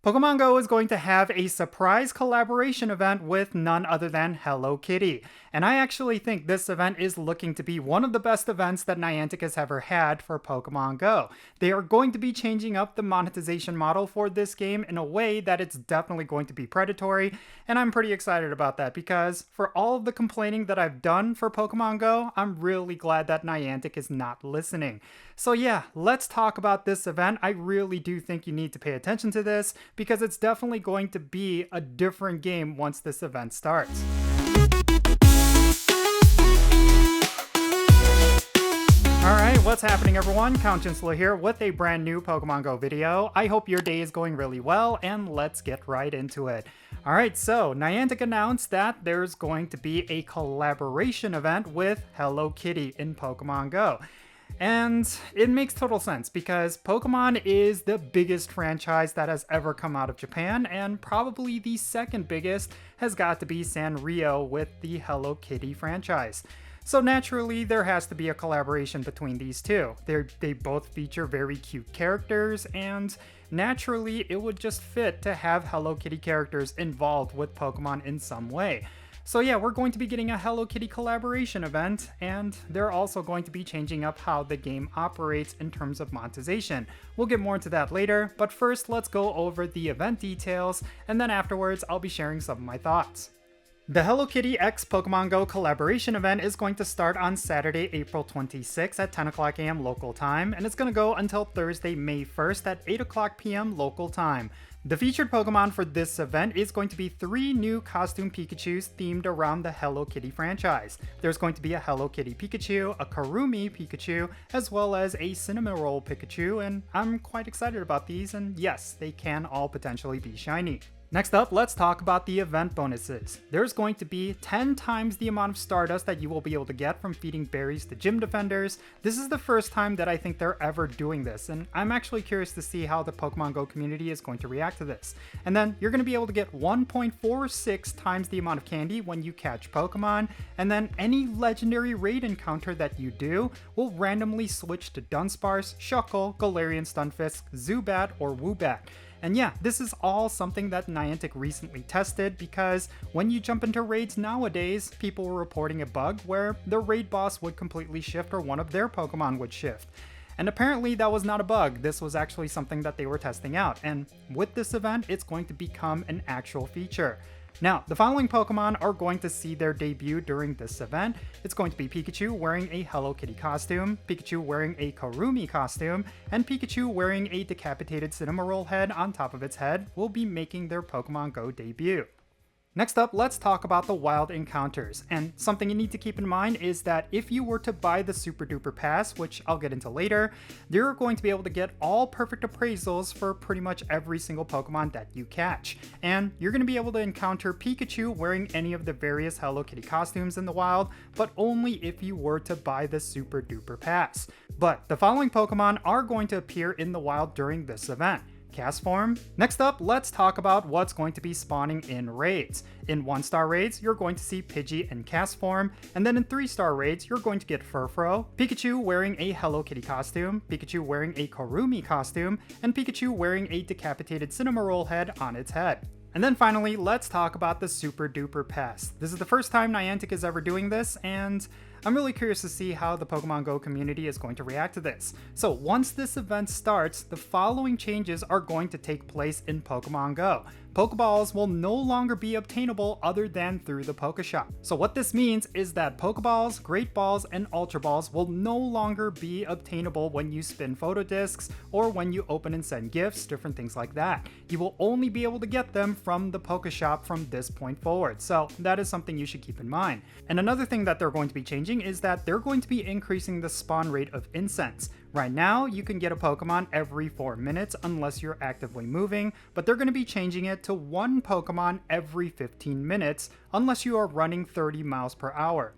Pokemon GO is going to have a surprise collaboration event with none other than Hello Kitty. And I actually think this event is looking to be one of the best events that Niantic has ever had for Pokemon GO. They are going to be changing up the monetization model for this game in a way that it's definitely going to be predatory, and I'm pretty excited about that because for all of the complaining that I've done for Pokemon GO, I'm really glad that Niantic is not listening. So yeah, let's talk about this event. I really do think you need to pay attention to this because it's definitely going to be a different game once this event starts. Alright, what's happening everyone? Count Jinsula here with a brand new Pokemon GO video. I hope your day is going really well, and let's get right into it. Alright, so Niantic announced that there's going to be a collaboration event with Hello Kitty in Pokemon GO. And it makes total sense because Pokemon is the biggest franchise that has ever come out of Japan, and probably the second biggest has got to be Sanrio with the Hello Kitty franchise. So naturally, there has to be a collaboration between these two. They both feature very cute characters, and naturally, it would just fit to have Hello Kitty characters involved with Pokemon in some way. So yeah, we're going to be getting a Hello Kitty collaboration event, and they're also going to be changing up how the game operates in terms of monetization. We'll get more into that later, but first let's go over the event details, and then afterwards I'll be sharing some of my thoughts. The Hello Kitty x Pokemon GO collaboration event is going to start on Saturday, April 26th at 10 o'clock a.m. local time, and it's going to go until Thursday, May 1st at 8 o'clock p.m. local time. The featured Pokemon for this event is going to be 3 new costume Pikachus themed around the Hello Kitty franchise. There's going to be a Hello Kitty Pikachu, a Kurumi Pikachu, as well as a Cinnamon Roll Pikachu, and I'm quite excited about these, and yes, they can all potentially be shiny. Next up, let's talk about the event bonuses. There's going to be 10 times the amount of Stardust that you will be able to get from feeding berries to gym defenders. This is the first time that I think they're ever doing this, and I'm actually curious to see how the Pokemon GO community is going to react to this. And then you're going to be able to get 1.46 times the amount of candy when you catch Pokemon, and then any legendary raid encounter that you do will randomly switch to Dunsparce, Shuckle, Galarian Stunfisk, Zubat, or Woobat. And yeah, this is all something that Niantic recently tested because when you jump into raids nowadays, people were reporting a bug where the raid boss would completely shift or one of their Pokemon would shift. And apparently that was not a bug, this was actually something that they were testing out, and with this event, it's going to become an actual feature. Now, the following Pokemon are going to see their debut during this event. It's going to be Pikachu wearing a Hello Kitty costume, Pikachu wearing a Kurumi costume, and Pikachu wearing a decapitated Cinnamon Roll head on top of its head will be making their Pokemon GO debut. Next up, let's talk about the wild encounters, and something you need to keep in mind is that if you were to buy the Super Duper Pass, which I'll get into later, you're going to be able to get all perfect appraisals for pretty much every single Pokemon that you catch, and you're going to be able to encounter Pikachu wearing any of the various Hello Kitty costumes in the wild, but only if you were to buy the Super Duper Pass. But the following Pokemon are going to appear in the wild during this event. Castform. Next up, let's talk about what's going to be spawning in raids. In 1-star raids, you're going to see Pidgey and Castform, and then in 3-star raids, you're going to get Furfrou, Pikachu wearing a Hello Kitty costume, Pikachu wearing a Kurumi costume, and Pikachu wearing a decapitated Cinnamon Roll head on its head. And then finally, let's talk about the Super Duper Pass. This is the first time Niantic is ever doing this, and I'm really curious to see how the Pokemon GO community is going to react to this. So once this event starts, the following changes are going to take place in Pokemon GO. Pokeballs will no longer be obtainable other than through the Pokeshop. So what this means is that Pokeballs, Great Balls, and Ultra Balls will no longer be obtainable when you spin photo discs or when you open and send gifts, different things like that. You will only be able to get them from the Pokeshop from this point forward. So that is something you should keep in mind. And another thing that they're going to be changing is that they're going to be increasing the spawn rate of incense. Right now, you can get a Pokemon every 4 minutes unless you're actively moving, but they're going to be changing it to 1 Pokemon every 15 minutes unless you are running 30 miles per hour.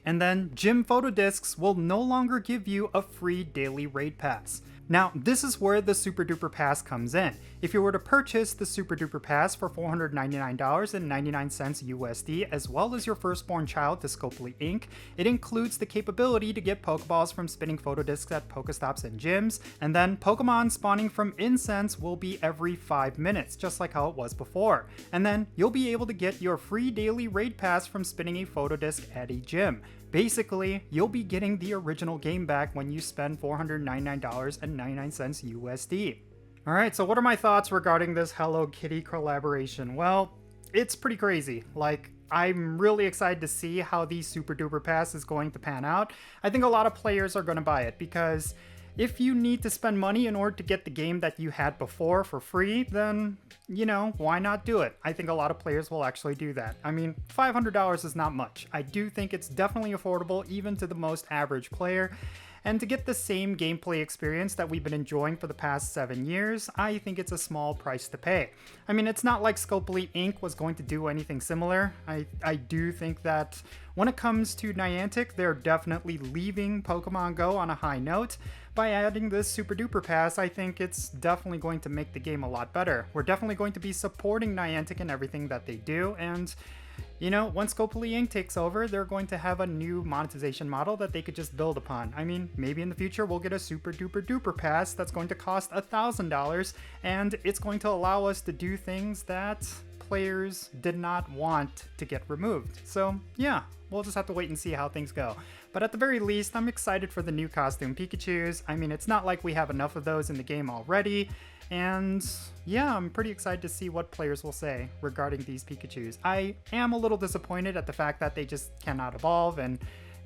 And then, Gym Photo Discs will no longer give you a free daily raid pass. Now, this is where the Super Duper Pass comes in. If you were to purchase the Super Duper Pass for $499.99 USD, as well as your firstborn child to Scopely Inc., it includes the capability to get Pokeballs from spinning photo discs at Pokestops and gyms, and then Pokemon spawning from incense will be every 5 minutes, just like how it was before. And then you'll be able to get your free daily raid pass from spinning a photo disc at a gym. Basically, you'll be getting the original game back when you spend $499.99 USD. Alright, so what are my thoughts regarding this Hello Kitty collaboration? Well, it's pretty crazy. Like, I'm really excited to see how the Super Duper Pass is going to pan out. I think a lot of players are going to buy it because if you need to spend money in order to get the game that you had before for free, then, you know, why not do it? I think a lot of players will actually do that. I mean, $500 is not much. I do think it's definitely affordable even to the most average player. And to get the same gameplay experience that we've been enjoying for the past 7 years, I think it's a small price to pay. I mean, it's not like Scopely Inc. was going to do anything similar. I do think that when it comes to Niantic, they're definitely leaving Pokemon Go on a high note. By adding this Super Duper Pass, I think it's definitely going to make the game a lot better. We're definitely going to be supporting Niantic in everything that they do, and you know, once Scopely Inc. takes over, they're going to have a new monetization model that they could just build upon. I mean, maybe in the future we'll get a Super Duper Duper Pass that's going to cost $1,000, and it's going to allow us to do things that players did not want to get removed. So yeah, we'll just have to wait and see how things go. But at the very least, I'm excited for the new costume Pikachus. I mean, it's not like we have enough of those in the game already. And yeah, I'm pretty excited to see what players will say regarding these Pikachus. I am a little disappointed at the fact that they just cannot evolve, and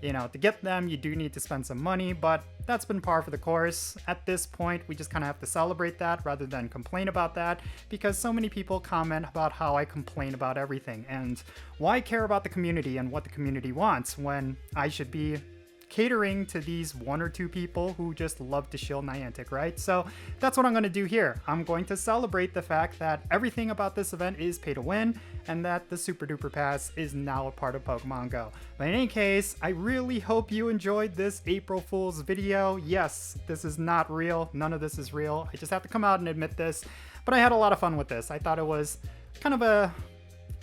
you know, to get them you do need to spend some money, but that's been par for the course. At this point, we just kind of have to celebrate that rather than complain about that, because so many people comment about how I complain about everything, and why care about the community and what the community wants when I should be catering to these 1 or 2 people who just love to shill Niantic, right? So that's what I'm going to do here. I'm going to celebrate the fact that everything about this event is pay to win, and that the Super Duper Pass is now a part of Pokemon Go. But in any case, I really hope you enjoyed this April Fool's video. Yes, this is not real. None of this is real. I just have to come out and admit this. But I had a lot of fun with this. I thought it was kind of a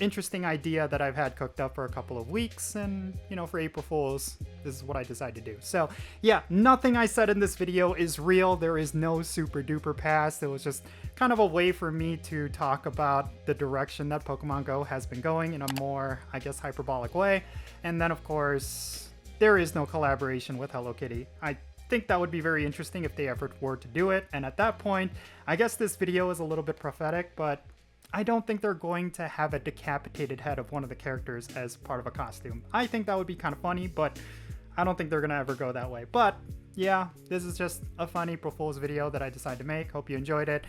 interesting idea that I've had cooked up for a couple of weeks, and you know, for April Fools, this is what I decided to do. So yeah, nothing I said in this video is real. There is no Super Duper Pass. It was just kind of a way for me to talk about the direction that Pokemon Go has been going in a more, I guess, hyperbolic way. And then of course, there is no collaboration with Hello Kitty. I think that would be very interesting if they ever were to do it, and at that point, I guess this video is a little bit prophetic, but I don't think they're going to have a decapitated head of one of the characters as part of a costume. I think that would be kind of funny, but I don't think they're going to ever go that way. But yeah, this is just a fun April Fool's video that I decided to make. Hope you enjoyed it.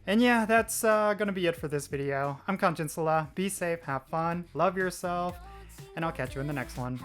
And yeah, that's going to be it for this video. I'm Jinsula. Be safe, have fun, love yourself, and I'll catch you in the next one.